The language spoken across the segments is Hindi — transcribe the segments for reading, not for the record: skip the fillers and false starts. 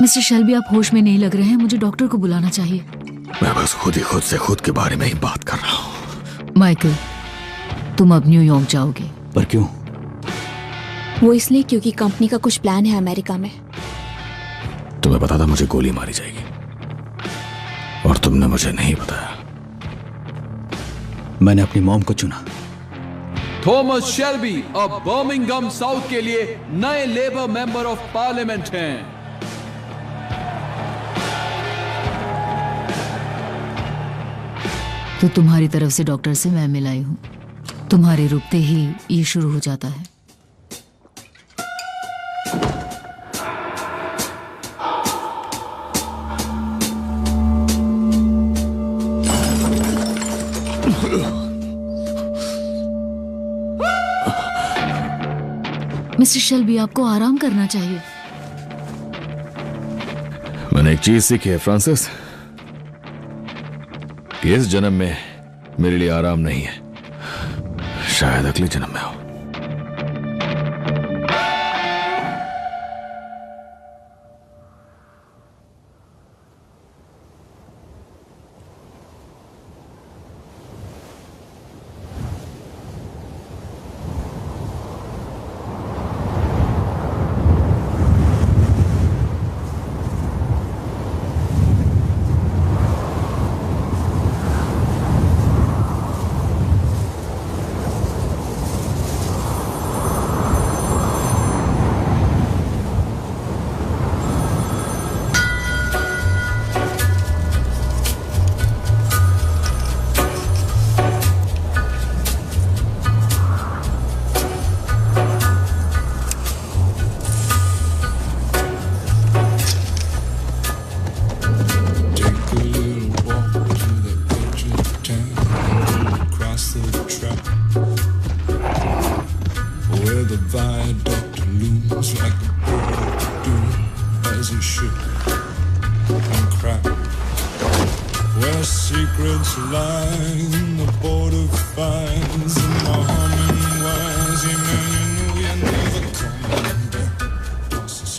मिस्टर शेल्बी, आप होश में नहीं लग रहे हैं, मुझे डॉक्टर को बुलाना चाहिए। मैं बस खुद से खुद के बारे में ही बात कर रहा हूँ। माइकल, तुम अब न्यूयॉर्क जाओगे। पर क्यों? वो इसलिए क्योंकि कंपनी का कुछ प्लान है अमेरिका में। तुम्हें पता था मुझे गोली मारी जाएगी और तुमने मुझे नहीं बताया। मैंने अपनी मॉम को चुना। थॉमस शेल्बी अब बर्मिंघम साउथ के लिए नए लेबर मेंबर ऑफ पार्लियामेंट हैं। तो तुम्हारी तरफ से डॉक्टर से मैं मिलाई हूँ। तुम्हारे रुकते ही ये शुरू हो जाता है। मिस्टर शेल्बी, आपको आराम करना चाहिए। मैंने एक चीज सीखी है फ्रांसिस, कि इस जन्म में मेरे लिए आराम नहीं है, शायद अगले जन्म में हो।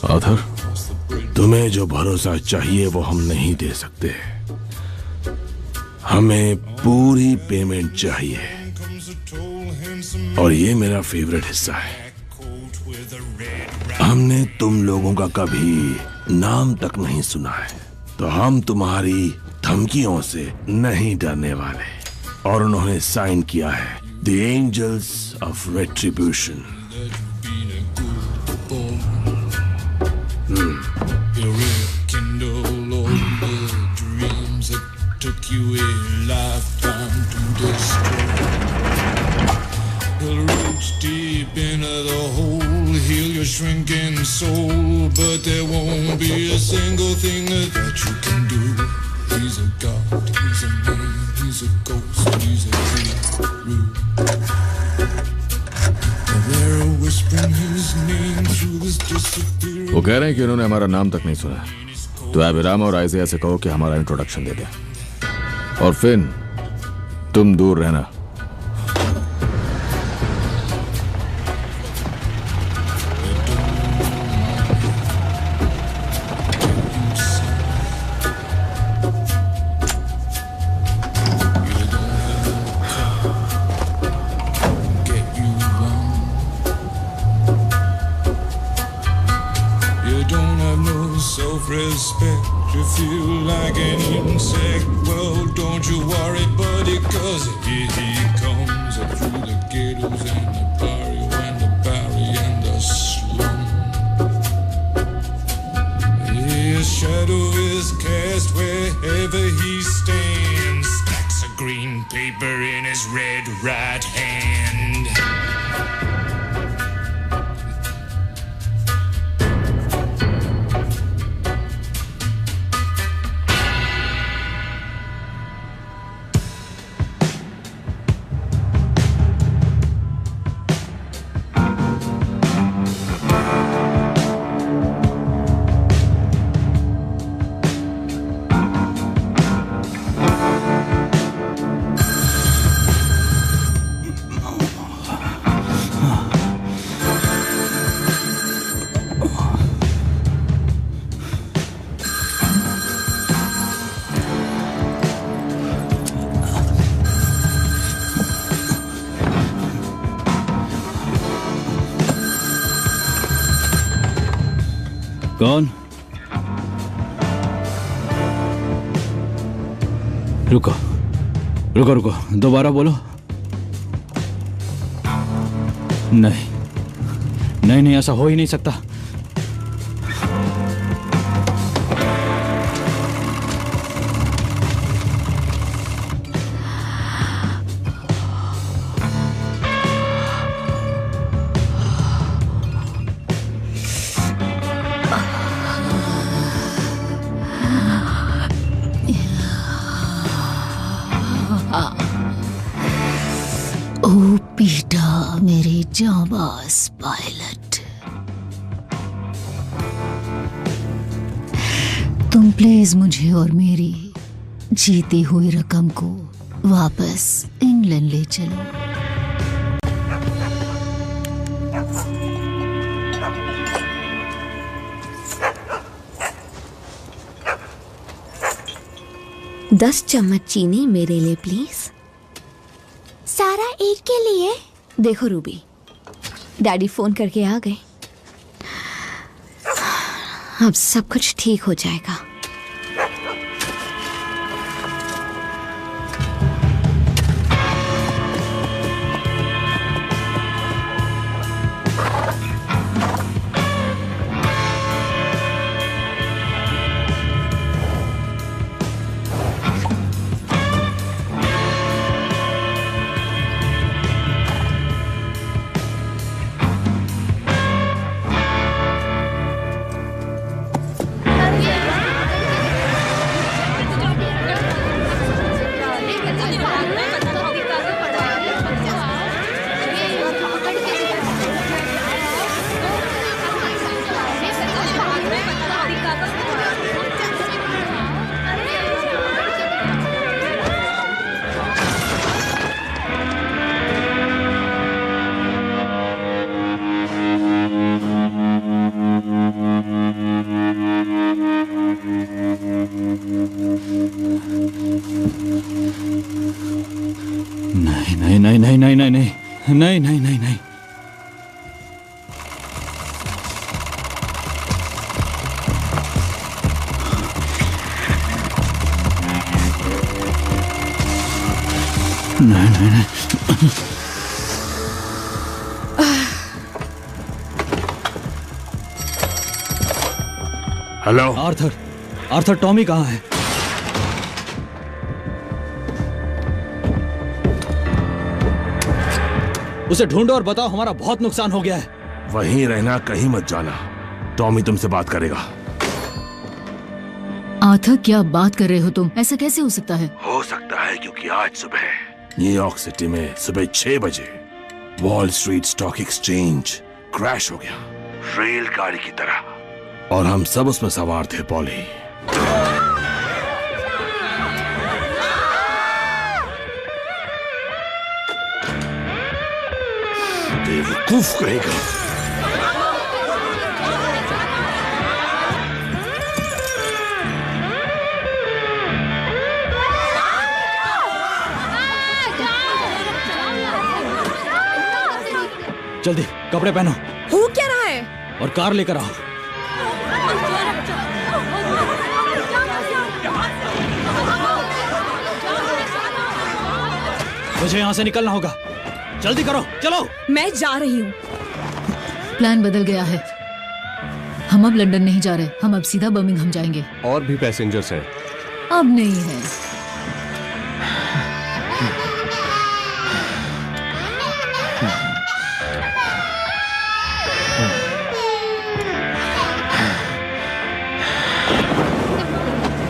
आर्थर, तुम्हें जो भरोसा चाहिए वो हम नहीं दे सकते। हमें पूरी पेमेंट चाहिए और ये मेरा फेवरेट हिस्सा है। हमने तुम लोगों का कभी नाम तक नहीं सुना है, तो हम तुम्हारी धमकियों से नहीं डरने वाले। और उन्होंने साइन किया है the Angels of Retribution. Shrinking soul, but there won't be a single thing that you can do. He's a god, he's a man, he's a ghost, he's a guru. They're whispering his name through this disappearing. वो कह रहे हैं कि उन्होंने हमारा नाम तक नहीं सुना, तो एबिराम और आइज़िया से कहो कि हमारा इंट्रोडक्शन दे दें। और फिन, तुम दूर रहना। Self-respect, you feel like an insect. Well, don't you worry, buddy, 'cause here he comes up through the ghettos and the barrio and the barry and the slum. His shadow is cast wherever he stands. Stacks of green paper in his red right hand. कौन? रुको रुको रुको, दोबारा बोलो। नहीं नहीं नहीं, ऐसा हो ही नहीं सकता। ओ पीटा मेरे जाबाज पायलट, तुम प्लीज मुझे और मेरी जीती हुई रकम को वापस इंग्लैंड ले चलो। दस चम्मच चीनी मेरे लिए प्लीज। सारा एक के लिए। देखो रूबी, डैडी फोन करके आ गए। अब सब कुछ ठीक हो जाएगा। नहीं नहीं नहीं नहीं नहीं नहीं नहीं नहीं नहीं नहीं। नहीं नहीं नहीं। हेलो आर्थर, आर्थर टॉमी कहाँ है? उसे ढूंढो और बताओ हमारा बहुत नुकसान हो गया है। वहीं रहना, कहीं मत जाना। टॉमी तुमसे बात करेगा। आर्थर क्या बात कर रहे हो तुम? ऐसा कैसे हो सकता है? हो सकता है क्योंकि आज सुबह न्यूयॉर्क सिटी में सुबह 6 बजे wall street stock exchange crash हो गया, रेलगाड़ी की तरह, और हम सब उसमें सवार थे। पॉली, बेवकूफ कहेगा। जल्दी कपड़े पहनो। हो क्या रहा है? और कार लेकर आओ। मुझे यहाँ से निकलना होगा, जल्दी करो, चलो। मैं जा रही हूँ। प्लान बदल गया है। हम अब लंदन नहीं जा रहे, हम अब सीधा बर्मिंघम जाएंगे। और भी पैसेंजर्स हैं। अब नहीं है।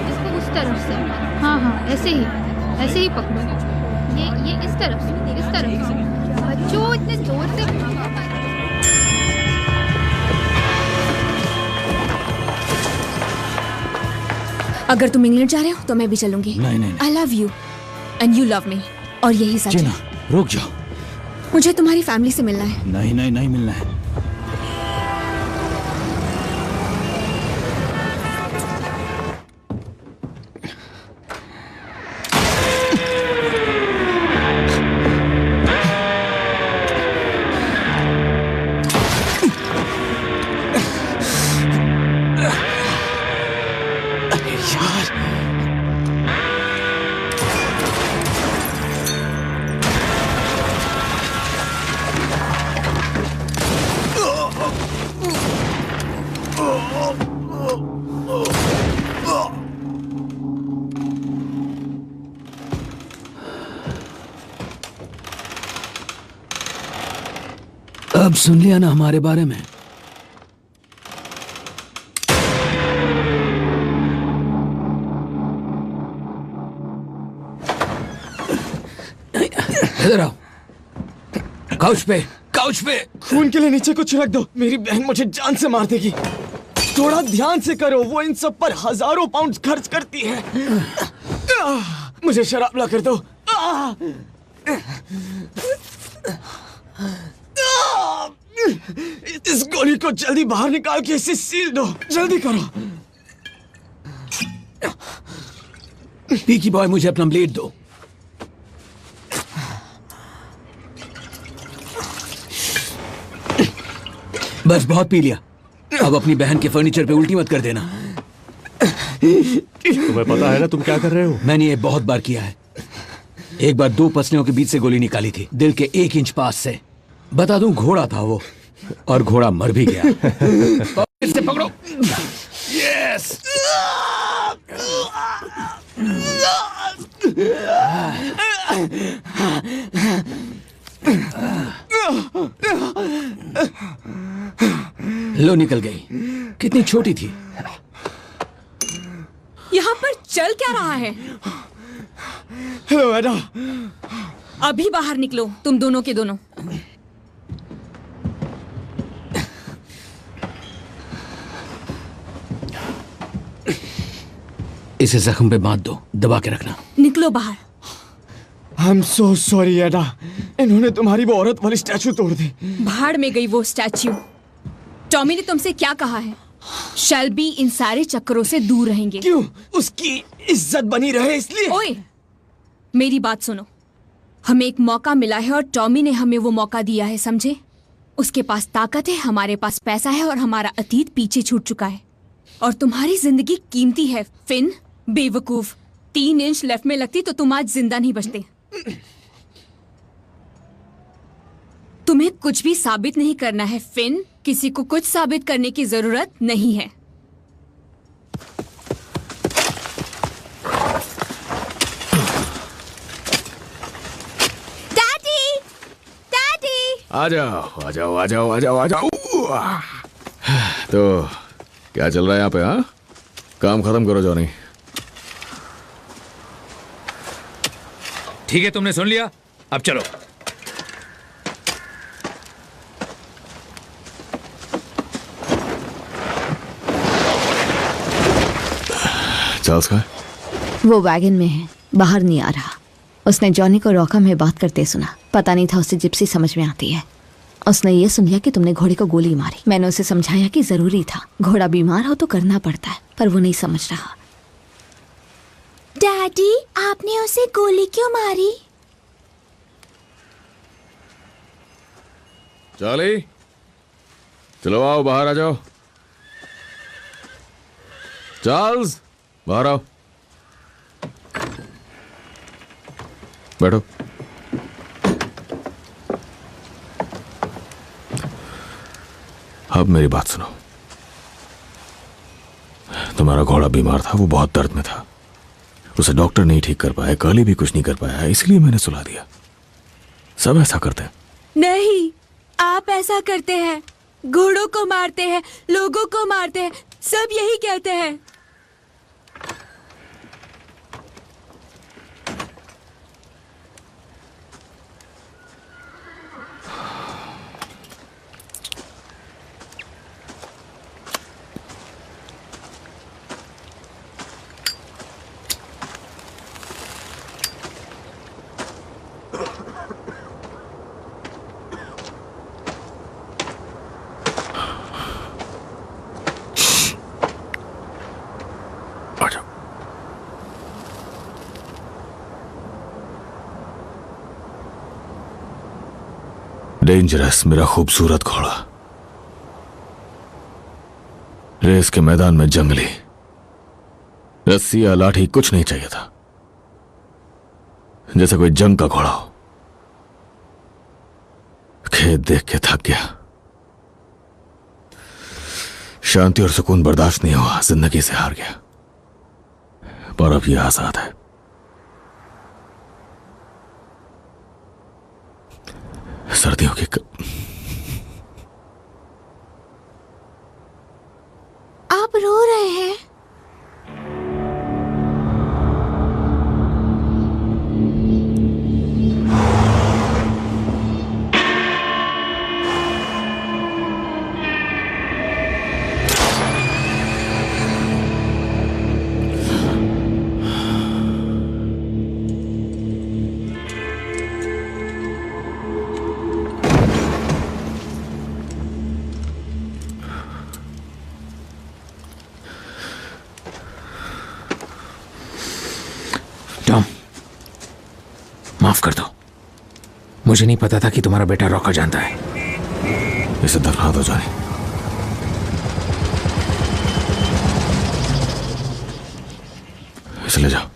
इसको उस तरफ से, हाँ हाँ ऐसे ही पकड़ो। ये इस तरफ से। बच्चों इतने जोर से। अगर तुम इंग्लैंड जा रहे हो तो मैं भी चलूंगी। नहीं नहीं I love you and you love me, और यही सच जीना, है। रुक जाओ। मुझे तुम्हारी फैमिली से मिलना है। नहीं नहीं नहीं मिलना है। अब सुन लिया ना हमारे बारे में। इधर आओ। काउच पे, काउच पे। खून के लिए नीचे को छिड़क दो, मेरी बहन मुझे जान से मार देगी। थोड़ा ध्यान से करो, वो इन सब पर हजारों पाउंड खर्च करती है। मुझे शराब ला कर दो। इस गोली को जल्दी बाहर निकाल के इसे सील दो, जल्दी करो। पीकी बॉय, मुझे अपना ब्लेड दो। बस बहुत पी लिया। अब अपनी बहन के फर्नीचर पे उल्टी मत कर देना। तुम्हें पता है ना तुम क्या कर रहे हो? मैंने ये बहुत बार किया है। एक बार 2 पसलियों के बीच से गोली निकाली थी, दिल के 1 इंच पास से। बता दूं, घोड़ा था वो, और घोड़ा मर भी गया। इसे पकड़ो। यस। लो, निकल गई। कितनी छोटी थी। यहाँ पर चल क्या रहा है? हेलो एडा। अभी बाहर निकलो, तुम दोनों के दोनों। इसे जख्म पे बांध दो, दबा के रखना। निकलो बाहर। I'm so sorry एडा, इन्होंने तुम्हारी वो औरत वाली स्टैचू तोड़ दी। भाड़ में गई वो स्टैच्यू। टॉमी ने तुमसे क्या कहा है? शेल्बी इन सारे चक्करों से दूर रहेंगे। क्यों? उसकी इज्जत बनी रहे इसलिए। ओए, मेरी बात सुनो। हमें एक मौका मिला है और टॉमी ने हमें वो मौका दिया है, समझे? उसके पास ताकत है, हमारे पास पैसा है और हमारा अतीत पीछे छूट चुका है। और तुम्हारी जिंदगी कीमती है, फिन। बेवकूफ, 3 इंच लेफ्ट में लगती तो तुम आज जिंदा नहीं बचते। तुम्हें कुछ भी साबित नहीं करना है, फिन। किसी को कुछ साबित करने की जरूरत नहीं है। Daddy, daddy. आ जाओ, आ जाओ, आ जाओ, आ जाओ, आ जाओ। तो क्या चल रहा है यहाँ पे? हाँ, काम खत्म करो जॉनी। ठीक है, तुमने सुन लिया, अब चलो। चार्ल्स का? वो वैगन में है, बाहर नहीं आ रहा। उसने जॉनी को रॉका में बात करते सुना। पता नहीं था उसे जिप्सी समझ में आती है। उसने ये सुन लिया कि तुमने घोड़े को गोली मारी। मैंने उसे समझाया कि जरूरी था, घोड़ा बीमार हो तो करना पड़ता है, पर वो नहीं समझ रहा। डैडी, आपने उसे गोली क्यों मारी? चार्ली, चलो आओ, बाहर आ जाओ। चार्ल्स, बाहर आओ। बैठो। अब मेरी बात सुनो। तुम्हारा घोड़ा बीमार था, वो बहुत दर्द में था। उसे डॉक्टर नहीं ठीक कर पाया, कर्ली भी कुछ नहीं कर पाया, इसलिए मैंने सुला दिया। सब ऐसा करते हैं। नहीं, आप ऐसा करते हैं। घोड़ों को मारते हैं, लोगों को मारते हैं, सब यही कहते हैं। डेंजरस, मेरा खूबसूरत घोड़ा। रेस के मैदान में जंगली, रस्सी या लाठी कुछ नहीं चाहिए था, जैसे कोई जंग का घोड़ा हो। खेत देख के थक गया, शांति और सुकून बर्दाश्त नहीं हुआ, जिंदगी से हार गया, पर अब यह आजाद है। सर्दियों की आप रो रहे हैं? माफ कर दो, मुझे नहीं पता था कि तुम्हारा बेटा रॉका जानता है। इसे दफना दो जानी। इसे ले जाओ।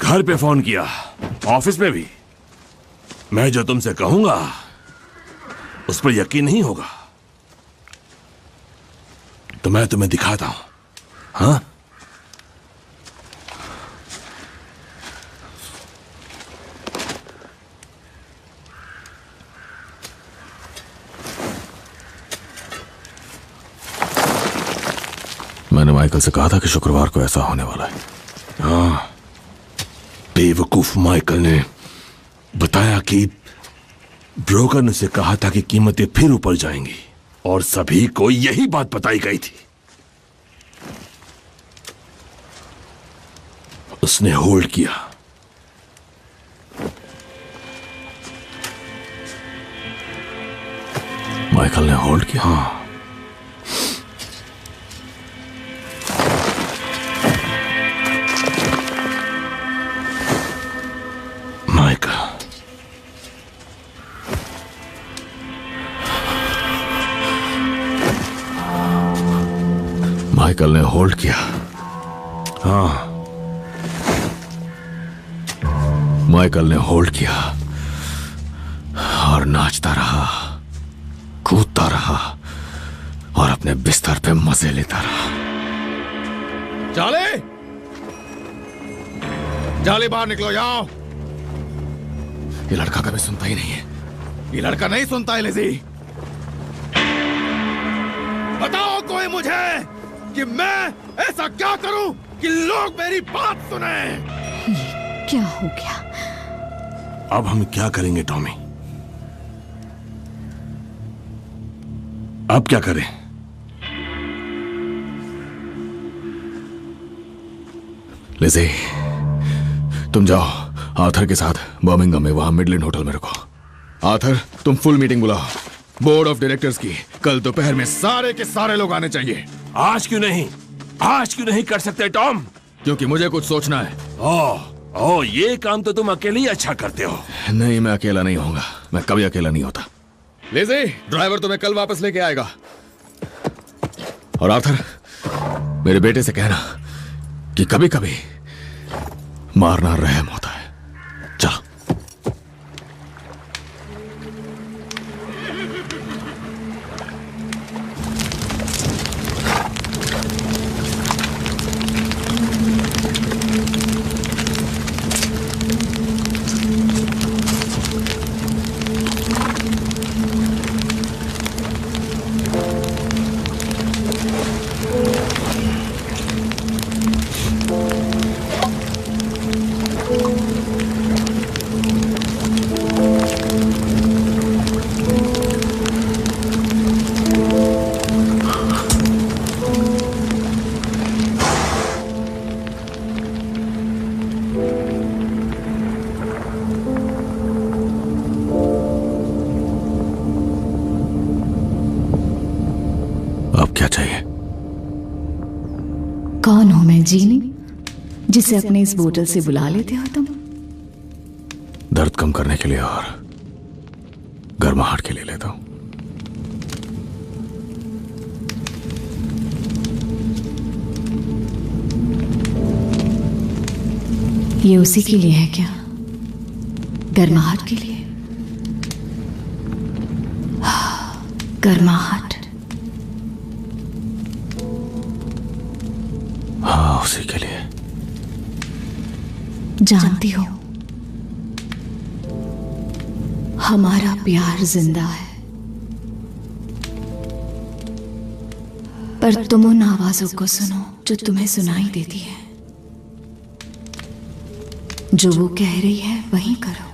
घर पे फोन किया, ऑफिस में भी। मैं जो तुमसे कहूंगा उस पर यकीन नहीं होगा, तो मैं तुम्हें दिखाता हूं। हाँ, मैंने माइकल से कहा था कि शुक्रवार को ऐसा होने वाला है। हाँ, बेवकूफ माइकल ने बताया कि ब्रोकर ने उसे कहा था कि कीमतें फिर ऊपर जाएंगी, और सभी को यही बात बताई गई थी। उसने होल्ड किया। माइकल ने होल्ड किया? हाँ, माइकल ने होल्ड किया। हाँ, माइकल ने होल्ड किया और नाचता रहा, कूदता रहा और अपने बिस्तर पे मजे लेता रहा। जाले, जाले बाहर निकलो, जाओ। ये लड़का कभी सुनता ही नहीं है। ये लड़का नहीं सुनता है लिज़ी। बताओ कोई मुझे कि मैं ऐसा क्या करूं कि लोग मेरी बात सुने। क्या हो गया? अब हम क्या करेंगे टॉमी? अब क्या करें? लिज़ी, तुम जाओ आर्थर के साथ बर्मिंघम में, वहां मिडलैंड होटल में रुको। आर्थर, तुम फुल मीटिंग बुलाओ बोर्ड ऑफ डायरेक्टर्स की। कल दोपहर में सारे के सारे लोग आने चाहिए। आज क्यों नहीं? आज क्यों नहीं कर सकते टॉम? क्योंकि मुझे कुछ सोचना है। ओह, ये काम तो तुम अकेले ही अच्छा करते हो। नहीं, मैं अकेला नहीं होऊंगा। मैं कभी अकेला नहीं होता। लिज़ी, ड्राइवर तुम्हें कल वापस लेके आएगा। और आर्थर, मेरे बेटे से कहना कि कभी कभी मारना रहम होता है। चलो। कौन हूं मैं जीनी, जिसे अपने इस बोतल से बुला लेते हो तुम? दर्द कम करने के लिए और गर्माहट के लिए लेता हूं। ये उसी के लिए है क्या? गर्माहट के लिए? गर्माहट उसी के लिए। जानती हो, हमारा प्यार जिंदा है, पर तुम उन आवाजों को सुनो जो तुम्हें सुनाई देती है। जो वो कह रही है वही करो।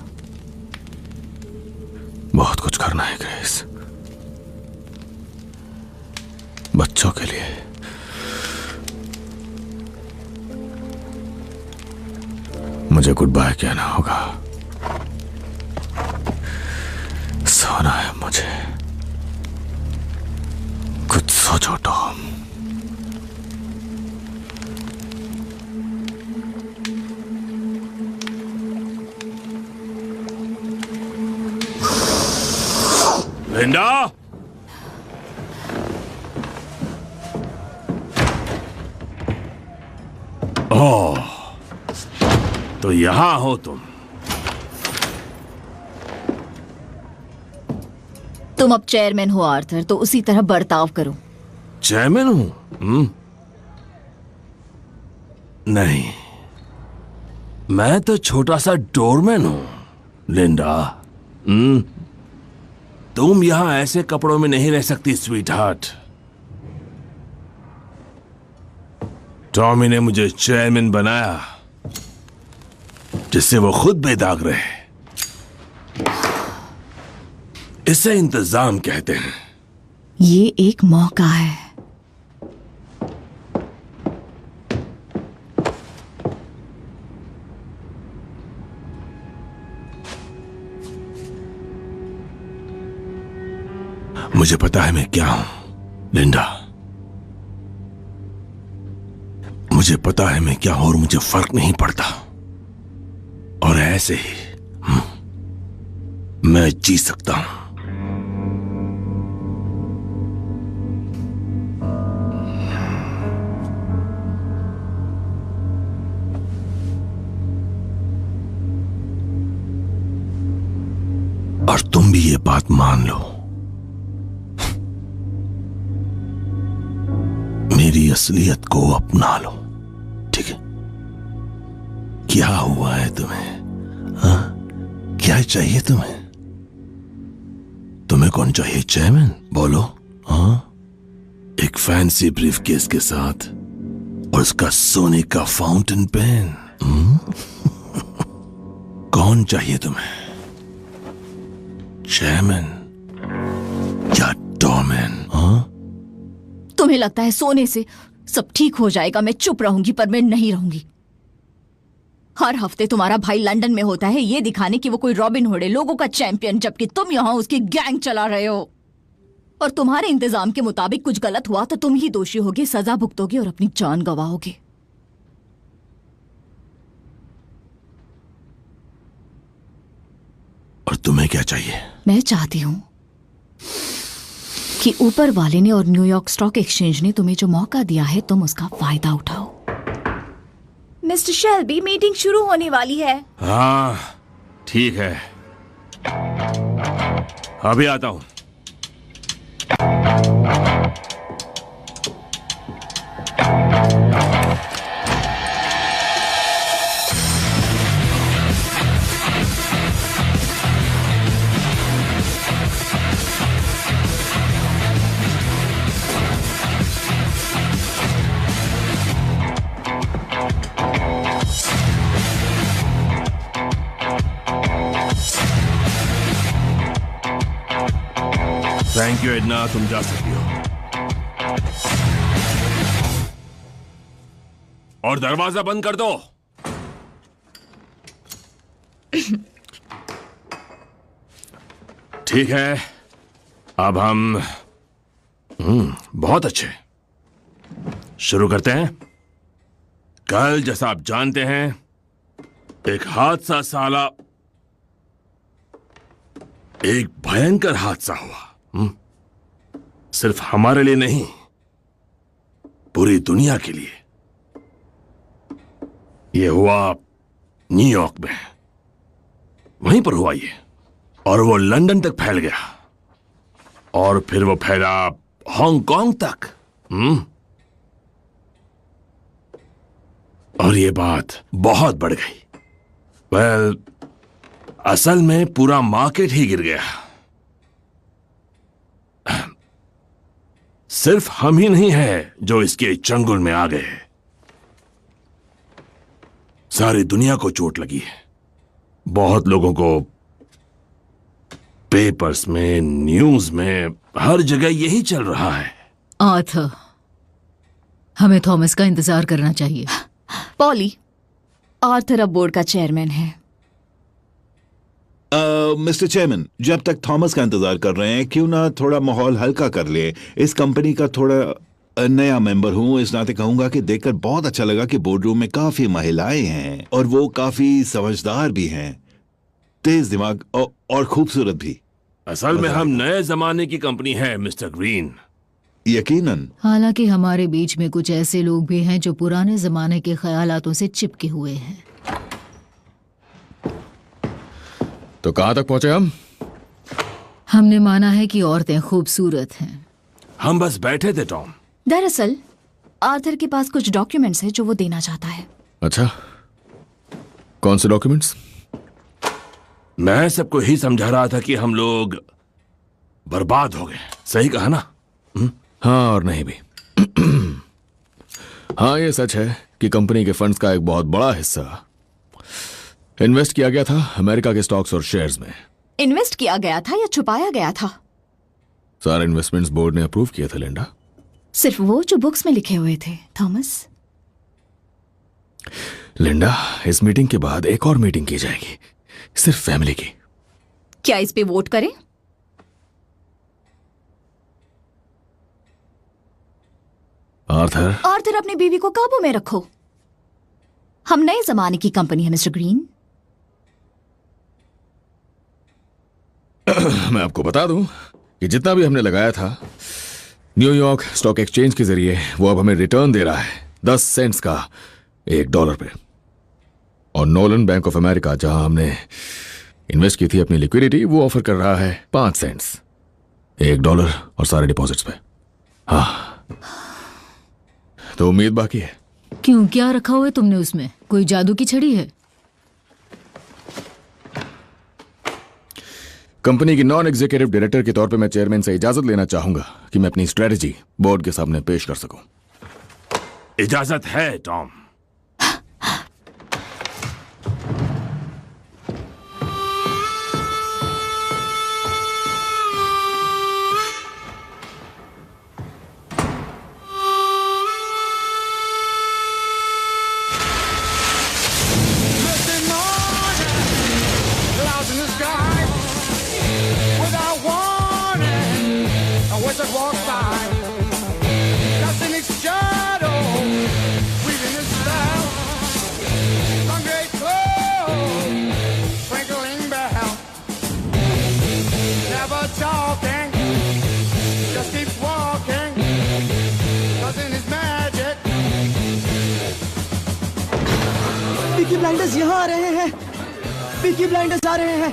बहुत कुछ करना है ग्रेस, बच्चों के लिए। मुझे गुड बाय कहना होगा। सोना है मुझे। कुछ सोचो टॉम। लिंडा, ओह, तो यहां हो तुम। तुम अब चेयरमैन हो आर्थर, तो उसी तरह बर्ताव करो। चेयरमैन हूं? नहीं, मैं तो छोटा सा डोरमैन हूं। लिंडा, तुम यहां ऐसे कपड़ों में नहीं रह सकती स्वीट हार्ट। टॉमी ने मुझे चेयरमैन बनाया जिससे वो खुद बेदाग रहे। इसे इंतजाम कहते हैं। ये एक मौका है। मुझे पता है मैं क्या हूं लिंडा। मुझे पता है मैं क्या हूं और मुझे फर्क नहीं पड़ता। और ऐसे ही मैं जी सकता हूं। और तुम भी ये बात मान लो, मेरी असलियत को अपना लो, ठीक है? क्या हुआ है तुम्हें? हाँ? क्या चाहिए तुम्हें? तुम्हें कौन चाहिए चेयरमैन? बोलो। हाँ? एक फैंसी ब्रीफकेस के साथ और उसका सोने का फाउंटेन पेन। कौन चाहिए तुम्हें? चेयरमैन या डॉमैन? हाँ? तुम्हें लगता है सोने से सब ठीक हो जाएगा? मैं चुप रहूंगी, पर मैं नहीं रहूंगी। हर हफ्ते तुम्हारा भाई लंदन में होता है ये दिखाने कि वो कोई रॉबिन हुड है, लोगों का चैंपियन, जबकि तुम यहां उसकी गैंग चला रहे हो। और तुम्हारे इंतजाम के मुताबिक कुछ गलत हुआ तो तुम ही दोषी होगे, सजा भुगतोगे और अपनी जान गंवाओगे। और तुम्हें क्या चाहिए? मैं चाहती हूं कि ऊपर वाले ने और न्यूयॉर्क स्टॉक एक्सचेंज ने तुम्हें जो मौका दिया है तुम उसका फायदा उठाओ। मिस्टर शेल्बी, मीटिंग शुरू होने वाली है। हाँ ठीक है, अभी आता हूं। थैंक यू एडना, तुम जा सकती हो। और दरवाजा बंद कर दो। ठीक है, अब हम बहुत अच्छे, शुरू करते हैं। कल जैसा आप जानते हैं एक हादसा साला, एक भयंकर हादसा हुआ। सिर्फ हमारे लिए नहीं, पूरी दुनिया के लिए। यह हुआ न्यूयॉर्क में, वहीं पर हुआ ये, और वो लंदन तक फैल गया, और फिर वो फैला हांगकांग तक। और ये बात बहुत बढ़ गई। वेल, असल में पूरा मार्केट ही गिर गया। सिर्फ हम ही नहीं है जो इसके चंगुल में आ गए, सारी दुनिया को चोट लगी है। बहुत लोगों को पेपर्स में, न्यूज में, हर जगह यही चल रहा है। आर्थर, हमें थॉमस का इंतजार करना चाहिए। पॉली, आर्थर अब बोर्ड का चेयरमैन है। मिस्टर चेयरमैन, जब तक थॉमस का इंतजार कर रहे हैं, क्यों ना थोड़ा माहौल हल्का कर ले। इस कंपनी का थोड़ा नया मेंबर हूं, इस नाते कहूंगा कि देखकर बहुत अच्छा लगा कि बोर्ड रूम में काफी महिलाएं हैं और वो काफी समझदार भी हैं, तेज दिमाग और खूबसूरत भी। असल में हम नए जमाने की कंपनी है मिस्टर ग्रीन। यकीनन। हालांकि हमारे बीच में कुछ ऐसे लोग भी हैं जो पुराने जमाने के ख्यालातों से चिपके हुए हैं। तो कहां तक पहुंचे हम? हमने माना है कि औरतें खूबसूरत हैं। हम बस बैठे थे टॉम। दरअसल आर्थर के पास कुछ डॉक्यूमेंट्स हैं जो वो देना चाहता है। अच्छा, कौन से डॉक्यूमेंट्स? मैं सबको ही समझा रहा था कि हम लोग बर्बाद हो गए। सही कहा ना? हाँ और नहीं भी। हाँ, ये सच है कि कंपनी के फंड्स का एक बहुत बड़ा हिस्सा इन्वेस्ट किया गया था अमेरिका के स्टॉक्स और शेयर्स में। इन्वेस्ट किया गया था या छुपाया गया था? सारे इन्वेस्टमेंट्स बोर्ड ने अप्रूव किए थे लिंडा। सिर्फ वो जो बुक्स में लिखे हुए थे, थॉमस। लिंडा, इस मीटिंग के बाद एक और मीटिंग की जाएगी, सिर्फ फैमिली की। क्या इस पे वोट करें? आर्थर, अपनी बीवी को काबू में रखो। हम नए जमाने की कंपनी है मिस्टर ग्रीन। मैं आपको बता दूं कि जितना भी हमने लगाया था न्यूयॉर्क स्टॉक एक्सचेंज के जरिए, वो अब हमें रिटर्न दे रहा है 10 सेंट्स का $1 पे। और नोलन बैंक ऑफ अमेरिका, जहां हमने इन्वेस्ट की थी अपनी लिक्विडिटी, वो ऑफर कर रहा है 5 सेंट्स $1 और सारे डिपॉजिट्स पे। हाँ, तो उम्मीद बाकी है। क्यों, क्या रखा हुआ है तुमने उसमें? कोई जादू की छड़ी है? कंपनी की नॉन एग्जीक्यूटिव डायरेक्टर के तौर पे मैं चेयरमैन से इजाजत लेना चाहूंगा कि मैं अपनी स्ट्रेटजी बोर्ड के सामने पेश कर सकूं। इजाजत है टॉम। पीकी ब्लाइंडर्स यहाँ आ रहे हैं। पीकी ब्लाइंडर्स आ रहे हैं।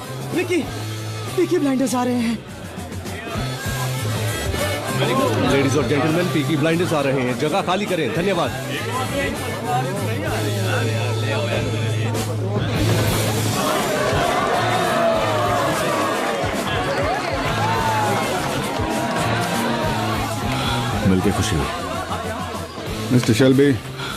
पीकी ब्लाइंडर्स आ रहे हैं। लेडीज और जेंटलमैन, पीकी ब्लाइंडर्स आ रहे हैं। जगह खाली करें। धन्यवाद। मिलके खुशी हुई।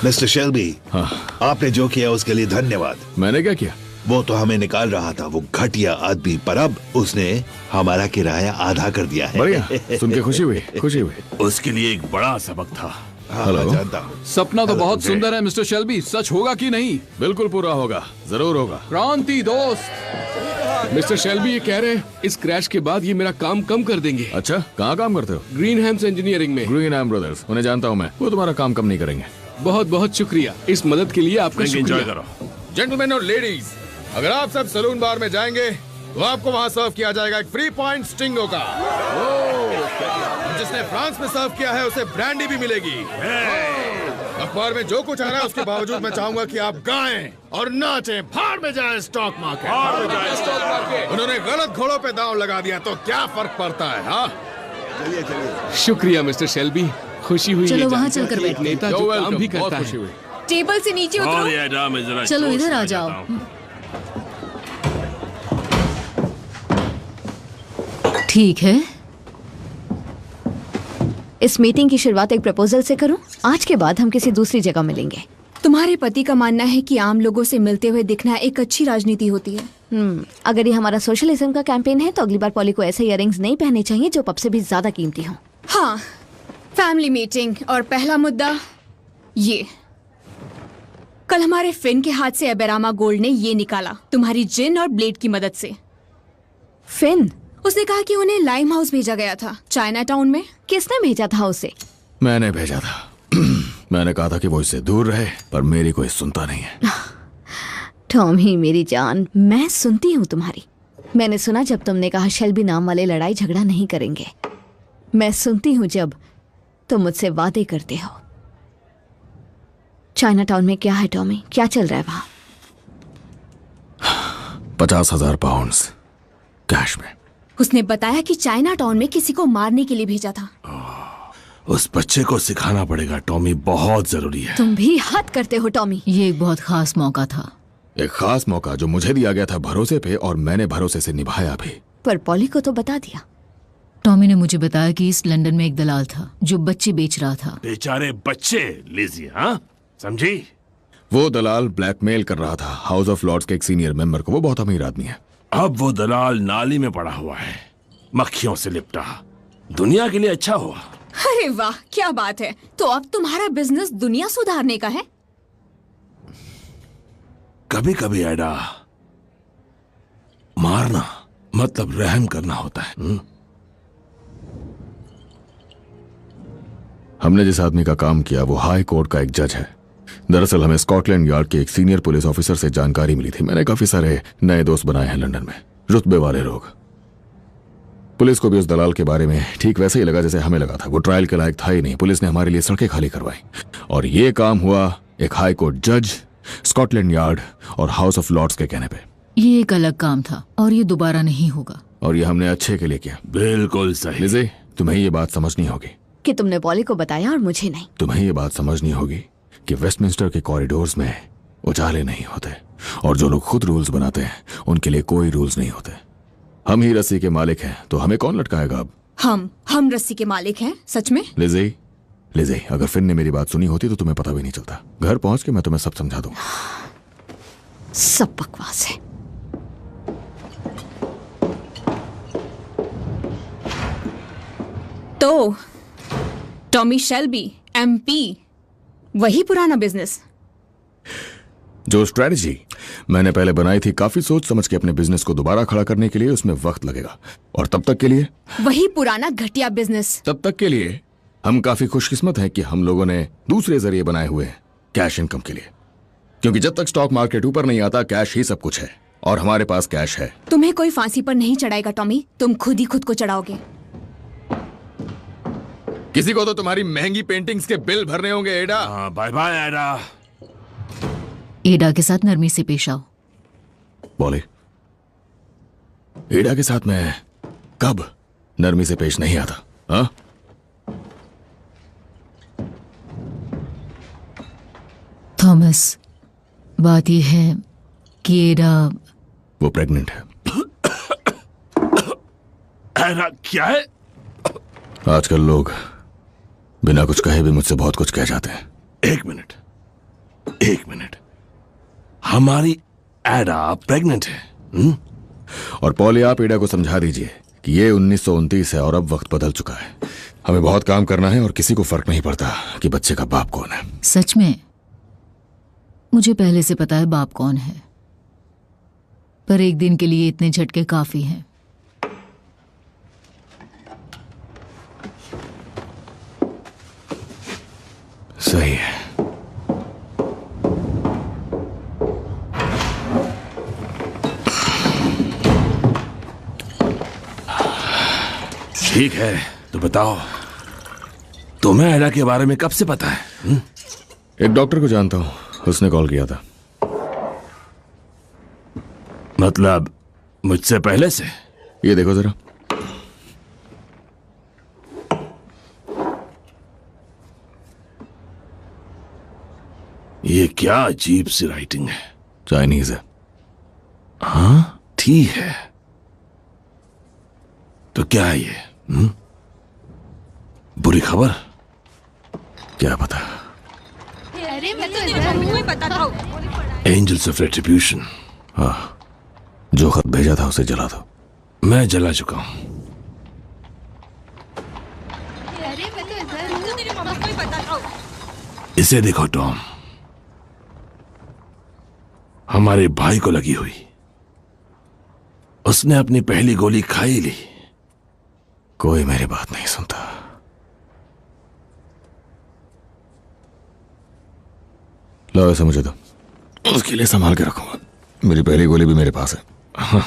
मिस्टर शेल्बी, हाँ। आपने जो किया उसके लिए धन्यवाद। मैंने क्या किया? वो तो हमें निकाल रहा था, वो घटिया आदमी, पर अब उसने हमारा किराया आधा कर दिया है। बढ़िया, सुन के खुशी हुई। उसके लिए एक बड़ा सबक था। हाँ, जानता हूँ। सपना तो बहुत सुंदर है मिस्टर शेल्बी, सच होगा कि नहीं? बिल्कुल पूरा होगा, जरूर होगा। क्रांति दोस्त। मिस्टर शेल्बी ये कह रहे हैं इस क्रैश के बाद ये मेरा काम कम कर देंगे। अच्छा, कहाँ काम करते हो? ग्रीनहैम्स इंजीनियरिंग में। ग्रीनहैम ब्रदर्स, उन्हें जानता हूँ मैं, वो तुम्हारा काम कम नहीं करेंगे। बहुत बहुत शुक्रिया इस मदद के लिए, आपका शुक्रिया। करो। जेंटलमैन और लेडीज, अगर आप सब सलून बार में जाएंगे तो आपको वहां सर्व किया जाएगा एक फ्री पॉइंट स्टिंगो का। जिसने फ्रांस में सर्व किया है उसे ब्रांडी भी मिलेगी। अखबार में जो कुछ आ रहा है उसके बावजूद मैं चाहूंगा कि आप गाएं और नाचें। फाड़ में जाए स्टॉक मार्केट। उन्होंने गलत घोड़ों पे दांव लगा दिया तो क्या फर्क पड़ता है? हाँ, शुक्रिया मिस्टर शेल्बी, खुशी हुई। चलो वहाँ चलकर बैठते हैं। नेता जो काम भी करता है। टेबल से नीचे और उतरो। एडा, मैं जरा चलो जोश इधर आ में जाओ। जाता हूं। ठीक है, इस मीटिंग की शुरुआत एक प्रपोजल से करूं? आज के बाद हम किसी दूसरी जगह मिलेंगे। तुम्हारे पति का मानना है कि आम लोगों से मिलते हुए दिखना एक अच्छी राजनीति होती है। अगर ये हमारा सोशलिज्म का कैंपेन है तो अगली बार पॉली को ऐसे इयररिंग्स नहीं पहनने चाहिए जो पब से भी ज्यादा कीमती हो। हाँ, फैमिली मीटिंग और पहला मुद्दा ये। कल हमारे फिन के हाथ से एबेरामा गोल्ड ने ये निकाला तुम्हारी जिन और ब्लेड की मदद से। फिन? उसने कहा कि उन्हें लाइम हाउस भेजा गया था, चाइना टाउन में। किसने भेजा था उसे? मैंने भेजा था। मैंने कहा था कि वो इससे दूर रहे, पर मेरी कोई सुनता नहीं है। टॉम ही मेरी जान, मैं सुनती हूँ तुम्हारी। मैंने सुना जब तुमने कहा शेल्बी नाम वाले लड़ाई झगड़ा नहीं करेंगे। मैं सुनती हूँ जब तुम मुझसे वादे करते हो। चाइना टाउन में क्या है टॉमी? क्या चल रहा है वहां? 50,000 पाउंड्स कैश में। उसने बताया कि चाइना टाउन में किसी को मारने के लिए भेजा था। उस बच्चे को सिखाना पड़ेगा टॉमी, बहुत जरूरी है। तुम भी हद करते हो टॉमी। ये एक बहुत खास मौका था। एक खास मौका जो मुझे दिया गया था भरोसे पे, और मैंने भरोसे से निभाया भी। पर पॉली को तो बता दिया। टॉमी ने मुझे बताया कि ईस्ट लंदन में एक दलाल था जो बच्चे बेच रहा था। बेचारे बच्चे, लिजी, हाँ समझी? वो दलाल ब्लैकमेल कर रहा था हाउस ऑफ लॉर्ड्स के एक सीनियर मेंबर को। वो बहुत अमीर आदमी है। अब वो दलाल नाली में पड़ा हुआ है, मक्खियों से लिपटा। दुनिया के लिए अच्छा हुआ। अरे वाह, क्या बात है। तो अब तुम्हारा बिजनेस दुनिया सुधारने का है? कभी कभी एडा, मारना मतलब रहम करना होता है। हमने जिस आदमी का काम किया वो हाई कोर्ट का एक जज है। दरअसल हमें स्कॉटलैंड यार्ड के एक सीनियर पुलिस ऑफिसर से जानकारी मिली थी। मैंने काफी सारे नए दोस्त बनाए हैं लंदन में, रुतबे वाले लोग। पुलिस को भी उस दलाल के बारे में ठीक वैसे ही लगा जैसे हमें लगा था। वो ट्रायल के लायक था ही नहीं। पुलिस ने हमारे लिए सड़कें खाली करवाई, और ये काम हुआ एक हाई कोर्ट जज, स्कॉटलैंड यार्ड और हाउस ऑफ लॉर्ड्स के कहने पे। ये एक अलग काम था और ये दोबारा नहीं होगा। और ये हमने अच्छे के लिए किया। बिल्कुल सही। लिज़ी, तुम्हें ये बात समझनी होगी कि तुमने पॉली को बताया और मुझे नहीं। तुम्हें ये बात समझनी होगी कि वेस्टमिंस्टर के कॉरिडोर्स में उजाले नहीं होते, और जो लोग खुद रूल्स बनाते हैं उनके लिए कोई रूल्स नहीं होते। हम ही रस्सी के मालिक हैं, तो हमें कौन लटकाएगा अब? हम रस्सी के मालिक हैं, सच में। लिज़ी, अगर फिन ने मेरी बात सुनी होती तो तुम्हें पता भी नहीं चलता। घर पहुंच के मैं तुम्हें सब समझा दूंगा। सब बकवास है। तो टॉमी शेल्बी MP, वही पुराना बिजनेस। जो स्ट्रेटजी मैंने पहले बनाई थी काफी सोच समझ के अपने बिजनेस को दोबारा खड़ा करने के लिए, उसमें वक्त लगेगा। और तब तक के लिए वही पुराना घटिया बिजनेस। तब तक के लिए हम काफी खुशकिस्मत हैं कि हम लोगों ने दूसरे जरिए बनाए हुए हैं कैश इनकम के लिए। क्योंकि जब तक स्टॉक मार्केट ऊपर नहीं आता, कैश ही सब कुछ है, और हमारे पास कैश है। तुम्हें कोई फांसी पर नहीं चढ़ाएगा टॉमी, तुम खुद ही खुद को चढ़ाओगे। किसी को तो तुम्हारी महंगी पेंटिंग्स के बिल भरने होंगे एडा। बाय बाय एडा। एडा के साथ नरमी से पेश आओ। बोले, एडा के साथ मैं कब नरमी से पेश नहीं आता? हाँ, थॉमस, बात यह है कि एडा वो प्रेग्नेंट है। एडा क्या है? आजकल लोग बिना कुछ कहे भी मुझसे बहुत कुछ कह जाते हैं। एक मिनट, हमारी एडा प्रेग्नेंट है? और पॉली, आप एडा को समझा दीजिए कि ये 1929 है और अब वक्त बदल चुका है। हमें बहुत काम करना है और किसी को फर्क नहीं पड़ता कि बच्चे का बाप कौन है। सच में मुझे पहले से पता है बाप कौन है, पर एक दिन के लिए इतने झटके काफी हैं। सही है। ठीक है, तो बताओ, तुम्हें एडा के बारे में कब से पता है? एक डॉक्टर को जानता हूं, उसने कॉल किया था। मतलब मुझसे पहले से? ये देखो जरा। ये क्या अजीब सी राइटिंग है। चाइनीज है। हाँ ठीक है, तो क्या है ये? बुरी खबर? क्या पता। अरे मैं तो इधर पता था। Angels of Retribution. हाँ, जो खत भेजा था उसे जला दो। मैं जला चुका हूं। अरे मैं तो इधर तेरे मामा को ही पता था। इसे देखो टॉम, हमारे भाई को लगी हुई। उसने अपनी पहली गोली खाई ली। कोई मेरी बात नहीं सुनता। लो ऐसे मुझे दो, उसके लिए संभाल के रखूंगा। मेरी पहली गोली भी मेरे पास है। हाँ।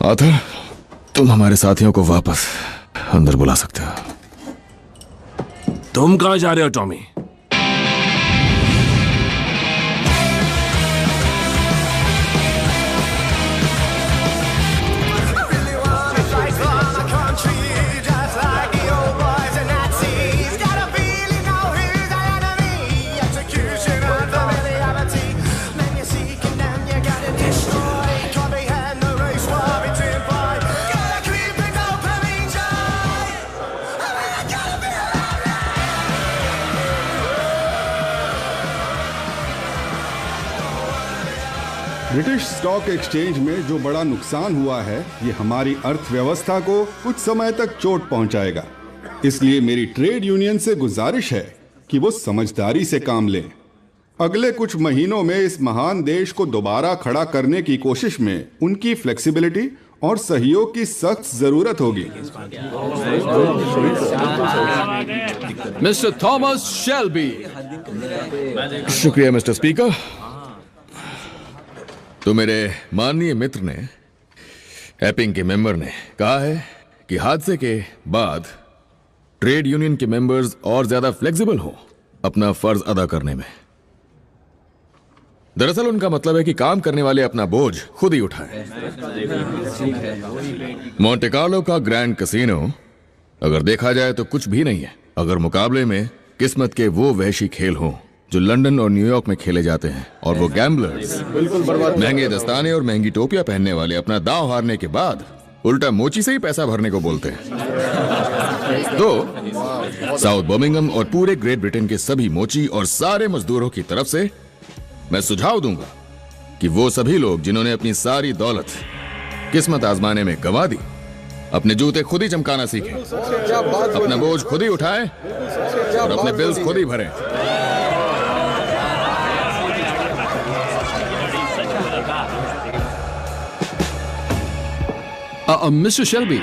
आथर, तुम हमारे साथियों को वापस अंदर बुला सकते हो। तुम कहां जा रहे हो टॉमी? ब्रिटिश स्टॉक एक्सचेंज में जो बड़ा नुकसान हुआ है, ये हमारी अर्थव्यवस्था को कुछ समय तक चोट पहुंचाएगा। इसलिए मेरी ट्रेड यूनियन से गुजारिश है कि वो समझदारी से काम लें। अगले कुछ महीनों में इस महान देश को दोबारा खड़ा करने की कोशिश में उनकी फ्लेक्सिबिलिटी और सहयोग की सख्त जरूरत होगी। Mister Thomas Shelby. शुक्रिया मिस्टर स्पीकर। तो मेरे माननीय मित्र ने, एपिंग के मेंबर ने कहा है कि हादसे के बाद ट्रेड यूनियन के मेंबर्स और ज्यादा फ्लेक्सिबल हो अपना फर्ज अदा करने में। दरअसल उनका मतलब है कि काम करने वाले अपना बोझ खुद ही उठाएं। मोंटे कार्लो का ग्रैंड कैसीनो अगर देखा जाए तो कुछ भी नहीं है, अगर मुकाबले में किस्मत के वो वहशी खेल हों जो लंदन और न्यूयॉर्क में खेले जाते हैं, और वो गैम्बलर्स महंगे दस्ताने और महंगी टोपियां पहनने वाले अपना दांव हारने के बाद उल्टा मोची से ही पैसा भरने को बोलते हैं। तो साउथ बर्मिंघम और पूरे ग्रेट ब्रिटेन के सभी मोची और सारे मजदूरों की तरफ से मैं सुझाव दूंगा कि वो सभी लोग जिन्होंने अपनी सारी दौलत किस्मत आजमाने में गंवा दी, अपने जूते खुद ही चमकाना सीखें, अपना बोझ खुद ही उठाएं और अपने बिल्स खुद ही भरें। मिस्टर शेल्बी,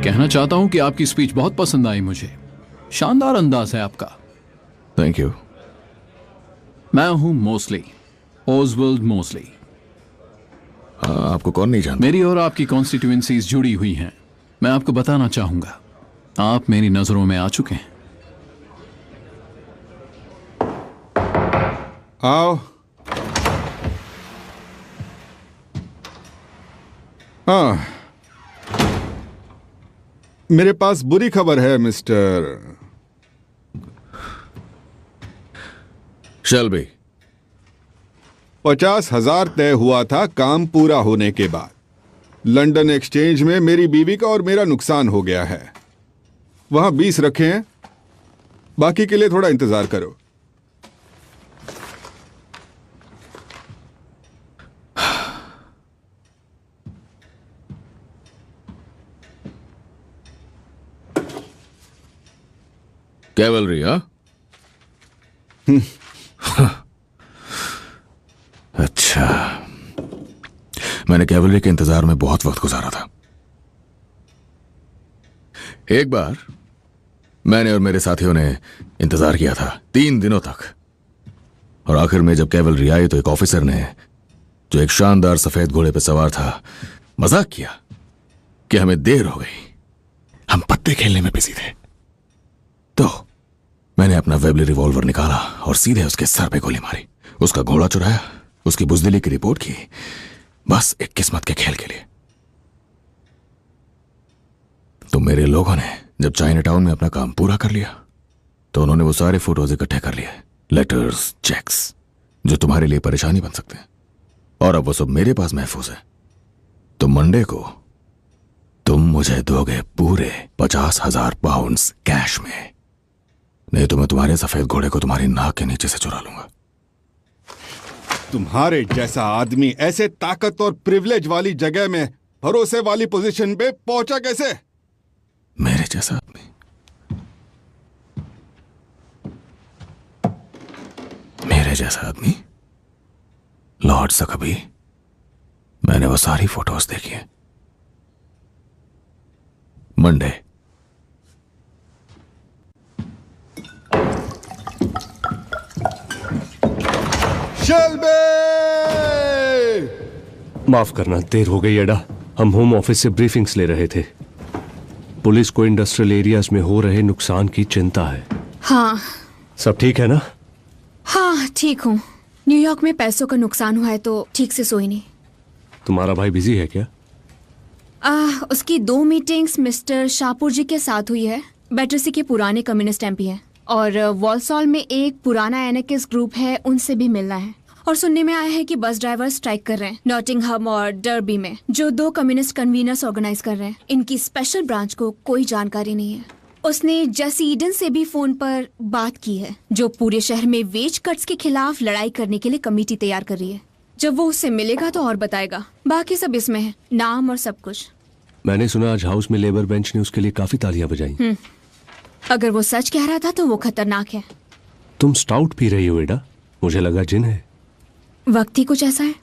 कहना चाहता हूं कि आपकी स्पीच बहुत पसंद आई मुझे। शानदार अंदाज है आपका। Thank you. मैं हूं मोस्ली, ओसवाल्ड मोस्ली। आपको कौन नहीं जानता? मेरी और आपकी कॉन्स्टिट्यूएंसीज जुड़ी हुई हैं। मैं आपको बताना चाहूंगा, आप मेरी नजरों में आ चुके हैं। आओ। हाँ, मेरे पास बुरी खबर है मिस्टर शेल्बी। 50,000 तय हुआ था काम पूरा होने के बाद। लंदन एक्सचेंज में मेरी बीवी का और मेरा नुकसान हो गया है। वहां 20 रखे हैं, बाकी के लिए थोड़ा इंतजार करो। कैवलरी? अच्छा, मैंने कैवलरी के इंतजार में बहुत वक्त गुजारा था। एक बार मैंने और मेरे साथियों ने इंतजार किया था 3 दिनों तक, और आखिर में जब कैवलरी आई तो एक ऑफिसर ने, जो एक शानदार सफेद घोड़े पर सवार था, मजाक किया कि हमें देर हो गई, हम पत्ते खेलने में बिजी थे। तो मैंने अपना वेबली रिवॉल्वर निकाला और सीधे उसके सर पे गोली मारी। उसका घोड़ा चुराया, उसकी बुजदिली की रिपोर्ट की, बस एक किस्मत के खेल के लिए। तो मेरे लोगों ने जब चाइना टाउन में अपना काम पूरा कर लिया तो उन्होंने वो सारे फोटोज इकट्ठे कर लिए, लेटर्स, चेक्स, जो तुम्हारे लिए परेशानी बन सकते हैं, और अब वो सब मेरे पास महफूज है। तो मंडे को तुम मुझे दोगे पूरे 50,000 पाउंड्स कैश में, नहीं तो मैं तुम्हारे सफेद घोड़े को तुम्हारी नाक के नीचे से चुरा लूंगा। तुम्हारे जैसा आदमी ऐसे ताकत और प्रिविलेज वाली जगह में भरोसे वाली पोजीशन पे पहुंचा कैसे? मेरे जैसा आदमी? मेरे जैसा आदमी? लॉर्ड सकबी, मैंने वो सारी फोटोज देखी है। मंडे। शेल्बी! माफ करना, देर हो गई एडा। हम होम ऑफिस से ब्रीफिंग्स ले रहे थे। पुलिस को इंडस्ट्रियल एरियाज में हो रहे नुकसान की चिंता है। हाँ। सब ठीक है ना? हाँ ठीक हूँ। न्यूयॉर्क में पैसों का नुकसान हुआ है तो ठीक से सोई नहीं। तुम्हारा भाई बिजी है क्या? उसकी 2 मीटिंग्स मिस्टर शाहपुर जी के साथ हुई है। बैटरसी के पुराने कम्युनिस्ट एमपी हैं, और वॉलसॉल में एक पुराना एनार्किस्ट ग्रुप है, उनसे भी मिलना है। और सुनने में आया है कि बस ड्राइवर स्ट्राइक कर रहे हैं नॉटिंघम और डर्बी में, जो 2 कम्युनिस्ट कन्वीनर्स ऑर्गेनाइज कर रहे हैं। इनकी स्पेशल ब्रांच को कोई जानकारी नहीं है। उसने जेसी ईडन से भी फोन पर बात की है, जो पूरे शहर में वेज कट्स के खिलाफ लड़ाई करने के लिए कमेटी तैयार कर रही है। जब वो उससे मिलेगा तो और बताएगा। बाकी सब इसमें है, नाम और सब कुछ। मैंने सुना आज हाउस में लेबर बेंच ने उसके लिए काफी तालियां बजाई। अगर वो सच कह रहा था तो वो खतरनाक है। तुम स्टाउट पी रही हो एडा? मुझे लगा जिन है। वक्त ही कुछ ऐसा है।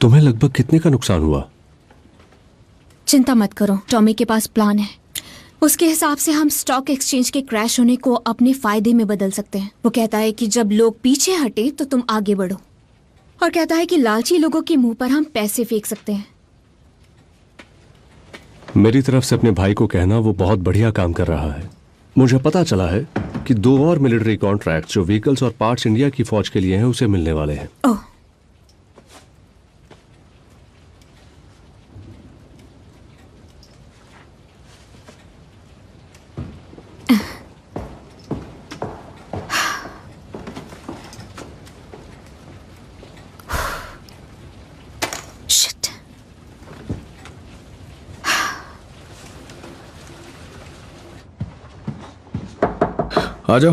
तुम्हें लगभग कितने का नुकसान हुआ? चिंता मत करो, टॉमी के पास प्लान है। उसके हिसाब से हम स्टॉक एक्सचेंज के क्रैश होने को अपने फायदे में बदल सकते हैं। वो कहता है कि जब लोग पीछे हटे तो तुम आगे बढ़ो, और कहता है कि लालची लोगों के मुंह पर हम पैसे फेंक सकते हैं। मेरी तरफ से अपने भाई को कहना वो बहुत बढ़िया काम कर रहा है। मुझे पता चला है कि 2 और मिलिट्री कॉन्ट्रैक्ट जो व्हीकल्स और पार्ट्स इंडिया की फौज के लिए हैं उसे मिलने वाले हैं। ओह, आ जाओ।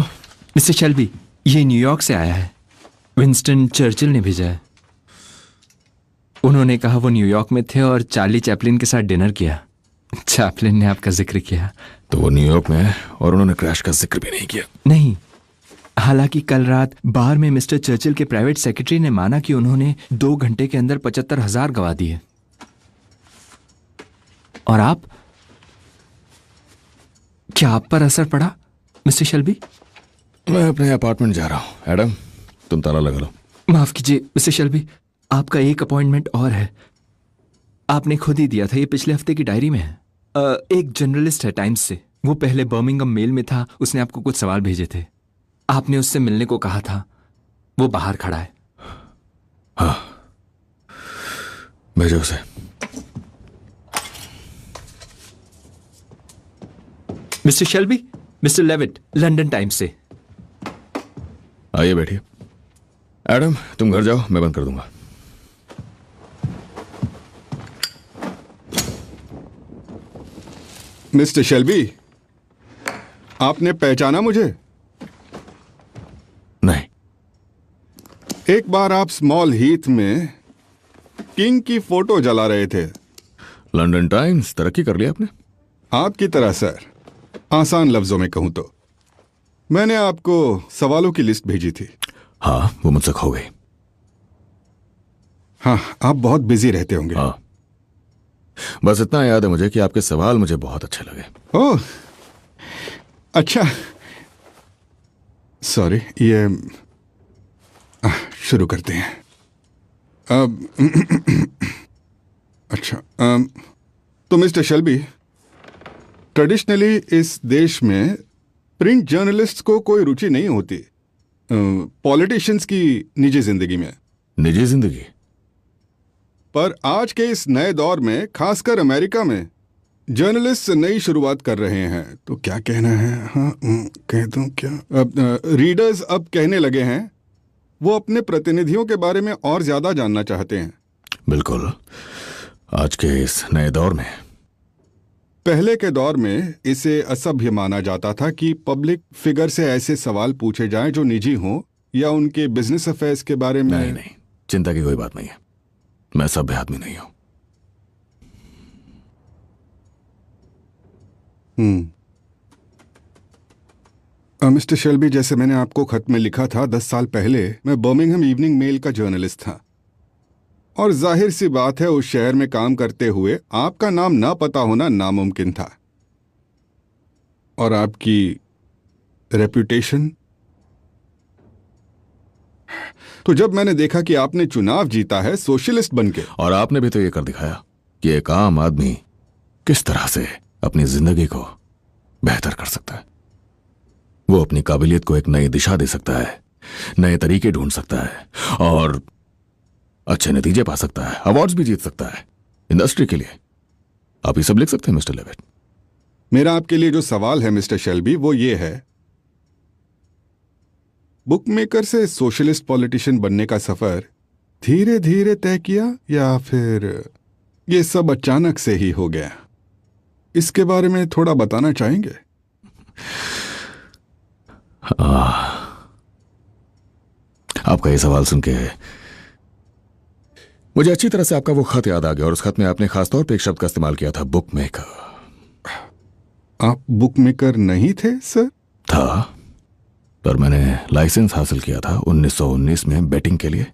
मिस्टर शेल्बी, ये न्यूयॉर्क से आया है। विंस्टन चर्चिल ने भेजा है। उन्होंने कहा वो न्यूयॉर्क में थे और चार्ली चैपलिन के साथ डिनर किया। चैपलिन ने आपका जिक्र किया। तो वो न्यूयॉर्क में है और उन्होंने क्रैश का जिक्र भी नहीं किया? नहीं, हालांकि कल रात बार में मिस्टर चर्चिल के प्राइवेट सेक्रेटरी ने माना कि उन्होंने 2 घंटे के अंदर 75,000 गंवा दिए। और आप, क्या आप पर असर पड़ा मिस्टर शेल्बी? मैं अपने अपार्टमेंट जा रहा हूं। एडम, तुम ताला लगा लो। माफ कीजिए मिस्टर शेल्बी, आपका एक अपॉइंटमेंट और है। आपने खुद ही दिया था, ये पिछले हफ्ते की डायरी में है। एक जर्नलिस्ट है टाइम्स से, वो पहले बर्मिंघम मेल में था। उसने आपको कुछ सवाल भेजे थे, आपने उससे मिलने को कहा था। वो बाहर खड़ा है। हाँ, भेजो उसे। Mister Shelby, mister Levitt, London Times से। आइए बैठिए। एडम, तुम घर जाओ, मैं बंद कर दूंगा। मिस्टर शेल्बी, आपने पहचाना मुझे? नहीं। एक बार आप स्मॉल हीथ में किंग की फोटो जला रहे थे। लंदन टाइम्स तरक्की कर लिया आपने? आपकी तरह सर, आसान लफ्जों में कहूं तो। मैंने आपको सवालों की लिस्ट भेजी थी। हाँ, वो मुझसे खो गई। हाँ, आप बहुत बिजी रहते होंगे। हाँ, बस इतना याद है मुझे कि आपके सवाल मुझे बहुत अच्छे लगे। ओह, अच्छा। सॉरी, ये शुरू करते हैं अब। अच्छा, तो मिस्टर शेल्बी, ट्रेडिशनली इस देश में प्रिंट जर्नलिस्ट को कोई रुचि नहीं होती पॉलिटिशियंस की निजी जिंदगी में। निजी जिंदगी? पर आज के इस नए दौर में, खासकर अमेरिका में, जर्नलिस्ट नई शुरुआत कर रहे हैं। तो क्या कहना है? हाँ, कह दूं क्या? रीडर्स अब कहने लगे हैं वो अपने प्रतिनिधियों के बारे में और ज्यादा जानना चाहते हैं। बिल्कुल। आज के इस नए दौर में, पहले के दौर में इसे असभ्य माना जाता था कि पब्लिक फिगर से ऐसे सवाल पूछे जाएं जो निजी हों या उनके बिजनेस अफेयर्स के बारे में। नहीं, चिंता की कोई बात नहीं है। मैं सभ्य आदमी नहीं हूं। मिस्टर शेल्बी, जैसे मैंने आपको खत में लिखा था, 10 साल पहले मैं बर्मिंघम इवनिंग मेल का जर्नलिस्ट था। और जाहिर सी बात है, उस शहर में काम करते हुए आपका नाम ना पता होना नामुमकिन था। और आपकी रेपुटेशन। तो जब मैंने देखा कि आपने चुनाव जीता है सोशलिस्ट बनके, और आपने भी तो ये कर दिखाया कि एक आम आदमी किस तरह से अपनी जिंदगी को बेहतर कर सकता है। वो अपनी काबिलियत को एक नई दिशा दे सकता है, नए तरीके ढूंढ सकता है और अच्छे नतीजे पा सकता है, अवार्ड्स भी जीत सकता है इंडस्ट्री के लिए। आप ये सब लिख सकते हैं मिस्टर लेविट। मेरा आपके लिए जो सवाल है मिस्टर शेल्बी, वो ये है, बुकमेकर से सोशलिस्ट पॉलिटिशियन बनने का सफर धीरे धीरे तय किया या फिर ये सब अचानक से ही हो गया? इसके बारे में थोड़ा बताना चाहेंगे? आपका ये सवाल सुन के मुझे अच्छी तरह से आपका वो खत याद आ गया, और उस खत में आपने खासतौर पे एक शब्द का इस्तेमाल किया था, बुकमेकर। आप बुकमेकर नहीं थे सर? था, पर मैंने लाइसेंस हासिल किया था 1919 में बेटिंग के लिए,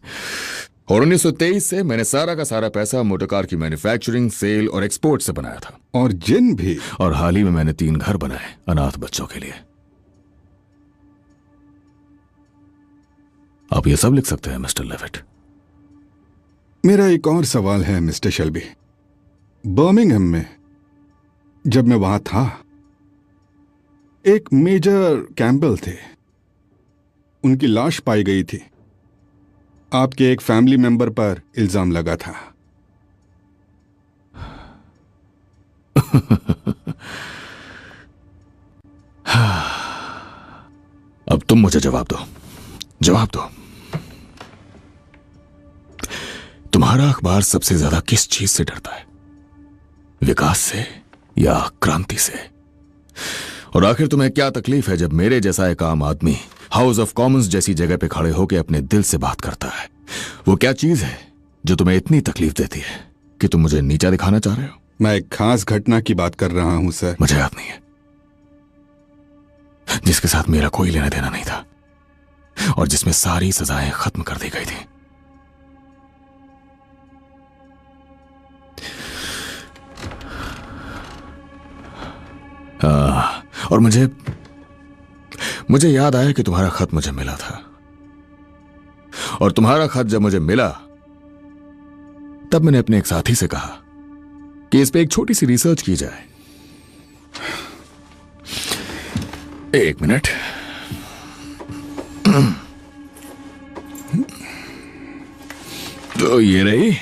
और 1923 से मैंने सारा का सारा पैसा मोटर कार की मैन्युफैक्चरिंग, सेल और एक्सपोर्ट से बनाया था। और जिन भी। और हाल ही में मैंने 3 घर बनाए अनाथ बच्चों के लिए। आप ये सब लिख सकते हैं मिस्टर लेविट। मेरा एक और सवाल है मिस्टर शेल्बी। बर्मिंघम में जब मैं वहां था, एक मेजर कैम्पबेल थे, उनकी लाश पाई गई थी। आपके एक फैमिली मेंबर पर इल्जाम लगा था। अब तुम मुझे जवाब दो, जवाब दो। तुम्हारा अखबार सबसे ज्यादा किस चीज से डरता है? विकास से या क्रांति से? और आखिर तुम्हें क्या तकलीफ है जब मेरे जैसा एक आम आदमी हाउस ऑफ कॉमन्स जैसी जगह पे खड़े होकर अपने दिल से बात करता है? वो क्या चीज है जो तुम्हें इतनी तकलीफ देती है कि तुम मुझे नीचा दिखाना चाह रहे हो? मैं एक खास घटना की बात कर रहा हूं सर। मुझे याद नहीं है, जिसके साथ मेरा कोई लेना देना नहीं था और जिसमें सारी सजाएं खत्म कर दी गई थी। और मुझे याद आया कि तुम्हारा खत मुझे मिला था, और तुम्हारा खत जब मुझे मिला तब मैंने अपने एक साथी से कहा कि इस पे एक छोटी सी रिसर्च की जाए। एक मिनट। तो ये रही।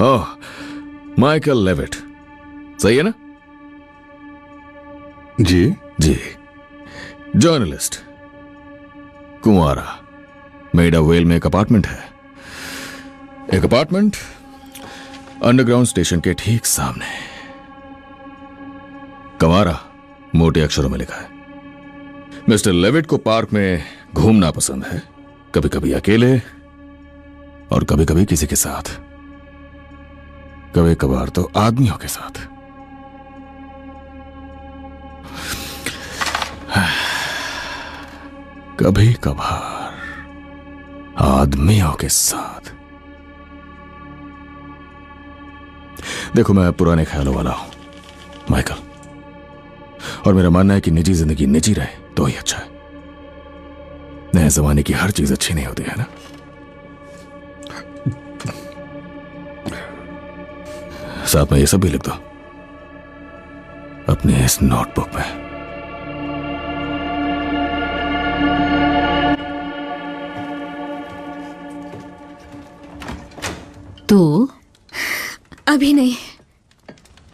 ओह, माइकल लेविट, सही है ना? जी जी। जर्नलिस्ट, कुंवारा, मेडा वेल में एक अपार्टमेंट है। एक अपार्टमेंट अंडरग्राउंड स्टेशन के ठीक सामने। कंवारा मोटे अक्षरों में लिखा है। मिस्टर लेविट को पार्क में घूमना पसंद है, कभी कभी अकेले और कभी कभी किसी के साथ, कभी कभार तो आदमियों के साथ। कभी कभार आदमियों के साथ। देखो, मैं पुराने ख्यालों वाला हूं माइकल, और मेरा मानना है कि निजी जिंदगी निजी रहे तो ही अच्छा है। नए जमाने की हर चीज अच्छी नहीं होती है ना। साथ में ये सब भी लिख दो। अपनी इस नोटबुक में। तो अभी नहीं,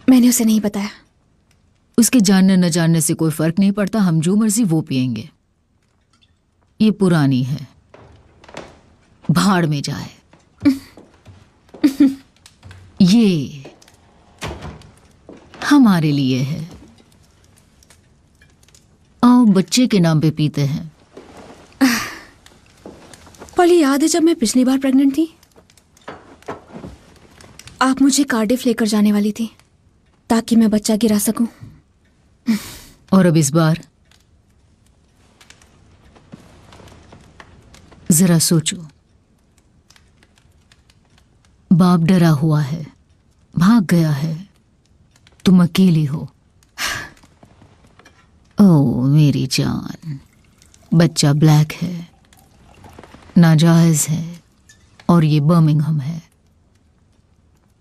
मैंने उसे नहीं बताया। उसके जानने न जानने से कोई फर्क नहीं पड़ता, हम जो मर्जी वो पिएंगे। ये पुरानी है, भाड़ में जाए। ये हमारे लिए है। आओ बच्चे के नाम पे पीते हैं। पॉली, याद है जब मैं पिछली बार प्रेग्नेंट थी, आप मुझे कार्डिफ लेकर जाने वाली थी ताकि मैं बच्चा गिरा सकूं। और अब इस बार जरा सोचो, बाप डरा हुआ है, भाग गया है, तुम अकेली हो। ओ मेरी जान, बच्चा ब्लैक है, नाजायज है, और ये बर्मिंघम है।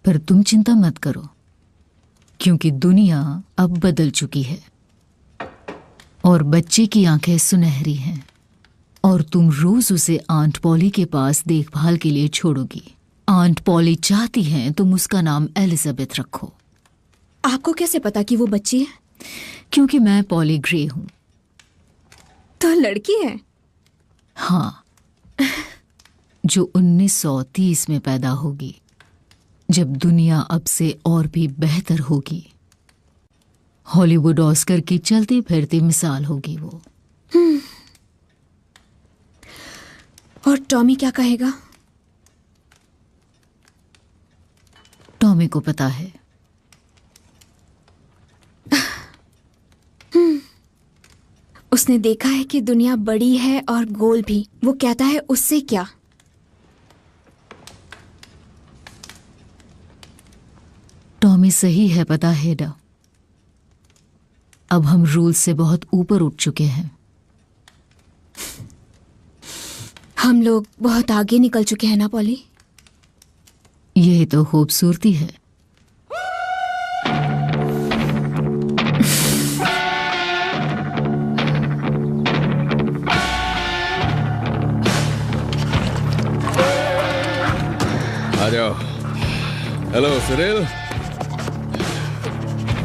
पर तुम चिंता मत करो, क्योंकि दुनिया अब बदल चुकी है और बच्चे की आंखें सुनहरी हैं, और तुम रोज उसे आंट पॉली के पास देखभाल के लिए छोड़ोगी। आंट पॉली चाहती हैं तुम उसका नाम एलिजाबेथ रखो। आपको कैसे पता कि वो बच्ची है? क्योंकि मैं पॉली ग्रे हूं। तो लड़की है? हाँ, जो 1930 में पैदा होगी, जब दुनिया अब से और भी बेहतर होगी। हॉलीवुड ऑस्कर की चलती फिरती मिसाल होगी वो। और टॉमी क्या कहेगा? टॉमी को पता है। उसने देखा है कि दुनिया बड़ी है और गोल भी। वो कहता है उससे क्या? टॉमी सही है, पता है डा। अब हम रूल से बहुत ऊपर उठ चुके हैं। हम लोग बहुत आगे निकल चुके हैं ना पॉली? यही तो खूबसूरती है। आ जाओ। हेलो सिरिल,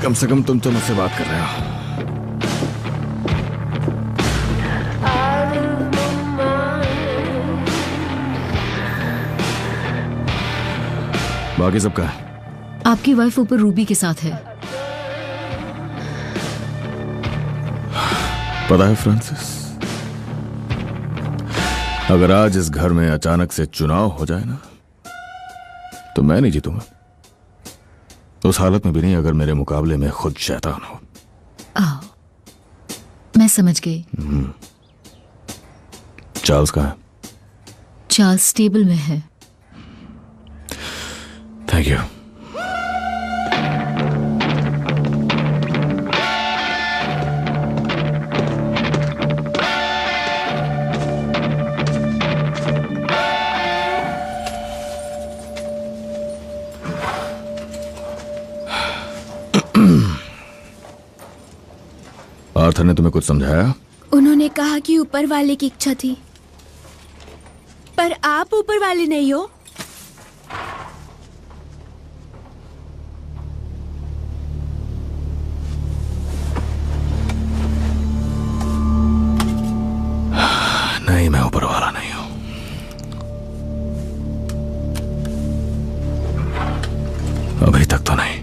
कम से कम तुम तो मुझसे बात कर रहे हो। बाकी सबका आपकी वाइफ ऊपर रूबी के साथ है। पता है फ्रांसिस, अगर आज इस घर में अचानक से चुनाव हो जाए ना, तो मैं नहीं जीतूंगा। उस हालत में भी नहीं अगर मेरे मुकाबले में खुद शैतान हो। आओ, मैं समझ गई। चार्ल्स कहाँ है? चार्ल्स टेबल में है। Thank you. आर्थर ने तुम्हें कुछ समझाया? उन्होंने कहा कि ऊपर वाले की इच्छा थी, पर आप ऊपर वाले नहीं हो। नहीं, मैं ऊपर वाला नहीं हूं। अभी तक तो नहीं।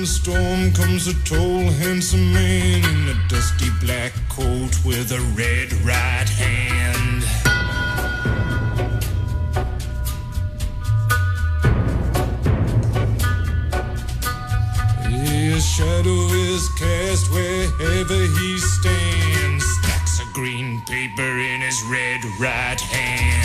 storm comes a tall, handsome man in a dusty black coat with a red right hand. His shadow is cast wherever he stands. Stacks of green paper in his red right hand.